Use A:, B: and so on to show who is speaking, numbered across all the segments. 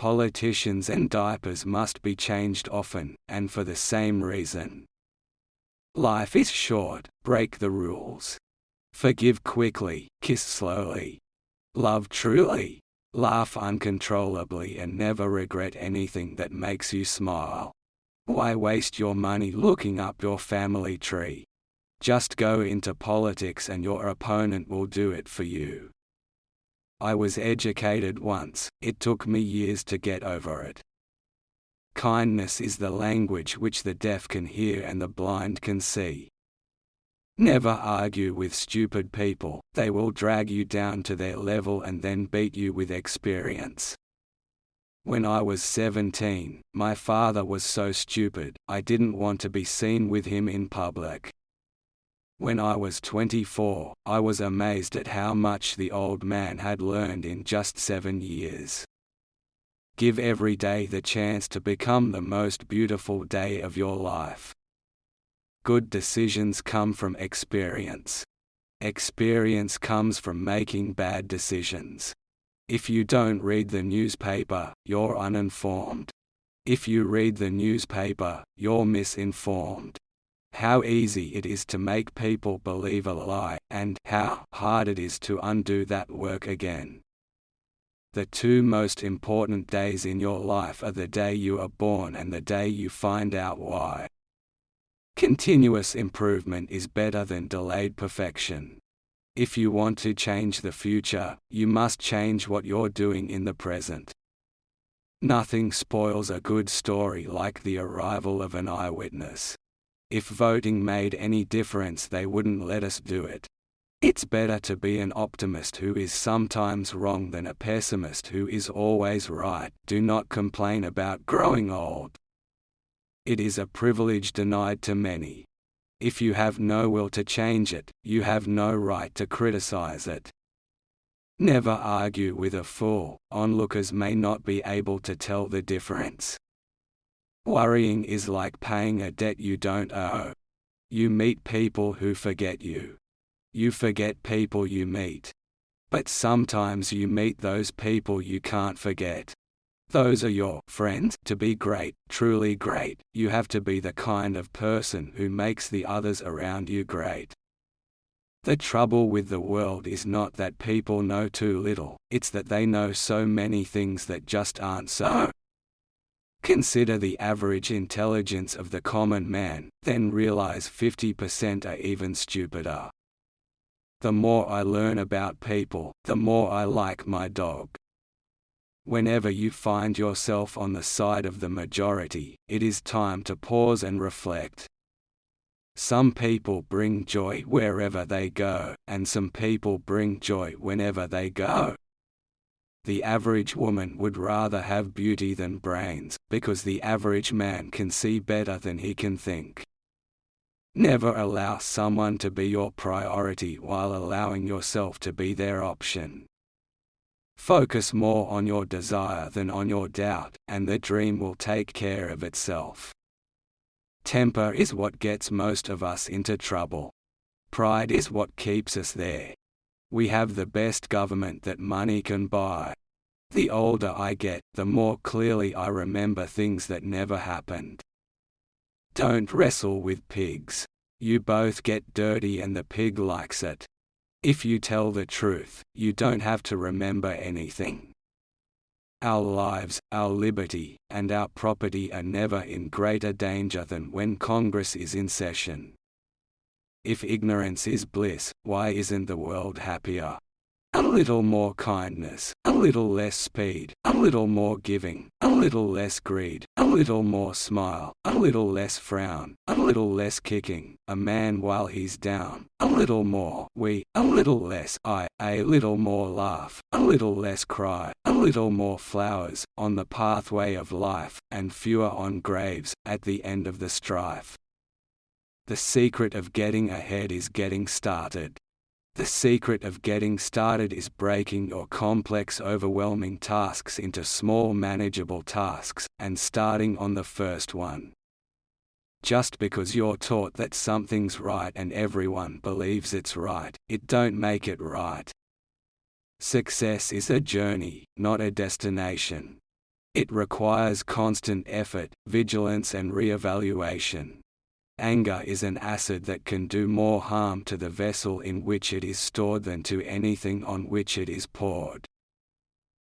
A: Politicians and diapers must be changed often, and for the same reason. Life is short, break the rules. Forgive quickly, kiss slowly. Love truly. Laugh uncontrollably and never regret anything that makes you smile. Why waste your money looking up your family tree? Just go into politics and your opponent will do it for you. I was educated once, it took me years to get over it. Kindness is the language which the deaf can hear and the blind can see. Never argue with stupid people, they will drag you down to their level and then beat you with experience. When I was 17, my father was so stupid, I didn't want to be seen with him in public. When I was 24, I was amazed at how much the old man had learned in just 7 years. Give every day the chance to become the most beautiful day of your life. Good decisions come from experience. Experience comes from making bad decisions. If you don't read the newspaper, you're uninformed. If you read the newspaper, you're misinformed. How easy it is to make people believe a lie, and how hard it is to undo that work again. The two most important days in your life are the day you are born and the day you find out why. Continuous improvement is better than delayed perfection. If you want to change the future, you must change what you're doing in the present. Nothing spoils a good story like the arrival of an eyewitness. If voting made any difference, they wouldn't let us do it. It's better to be an optimist who is sometimes wrong than a pessimist who is always right. Do not complain about growing old. It is a privilege denied to many. If you have no will to change it, you have no right to criticize it. Never argue with a fool, onlookers may not be able to tell the difference. Worrying is like paying a debt you don't owe. You meet people who forget you. You forget people you meet. But sometimes you meet those people you can't forget. Those are your friends. To be great, truly great, you have to be the kind of person who makes the others around you great. The trouble with the world is not that people know too little, it's that they know so many things that just aren't so. Consider the average intelligence of the common man, then realize 50% are even stupider. The more I learn about people, the more I like my dog. Whenever you find yourself on the side of the majority, it is time to pause and reflect. Some people bring joy wherever they go, and some people bring joy whenever they go. The average woman would rather have beauty than brains, because the average man can see better than he can think. Never allow someone to be your priority while allowing yourself to be their option. Focus more on your desire than on your doubt, and the dream will take care of itself. Temper is what gets most of us into trouble. Pride is what keeps us there. We have the best government that money can buy. The older I get, the more clearly I remember things that never happened. Don't wrestle with pigs. You both get dirty and the pig likes it. If you tell the truth, you don't have to remember anything. Our lives, our liberty, and our property are never in greater danger than when Congress is in session. If ignorance is bliss, why isn't the world happier? A little more kindness, a little less speed, a little more giving, a little less greed, a little more smile, a little less frown, a little less kicking a man while he's down, a little more we, a little less I, a little more laugh, a little less cry, a little more flowers on the pathway of life, and fewer on graves at the end of the strife. The secret of getting ahead is getting started. The secret of getting started is breaking your complex, overwhelming tasks into small, manageable tasks, and starting on the first one. Just because you're taught that something's right and everyone believes it's right, it don't make it right. Success is a journey, not a destination. It requires constant effort, vigilance and re-evaluation. Anger is an acid that can do more harm to the vessel in which it is stored than to anything on which it is poured.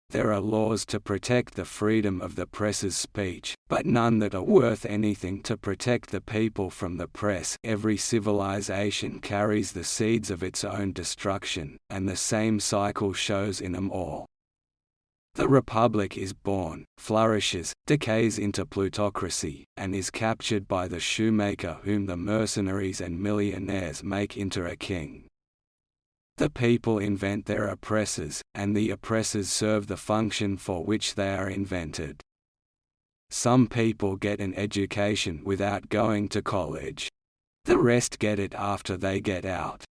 A: There are laws to protect the freedom of the press's speech, but none that are worth anything to protect the people from the press. Every civilization carries the seeds of its own destruction, and the same cycle shows in them all. The republic is born, flourishes, decays into plutocracy, and is captured by the shoemaker whom the mercenaries and millionaires make into a king. The people invent their oppressors, and the oppressors serve the function for which they are invented. Some people get an education without going to college. The rest get it after they get out.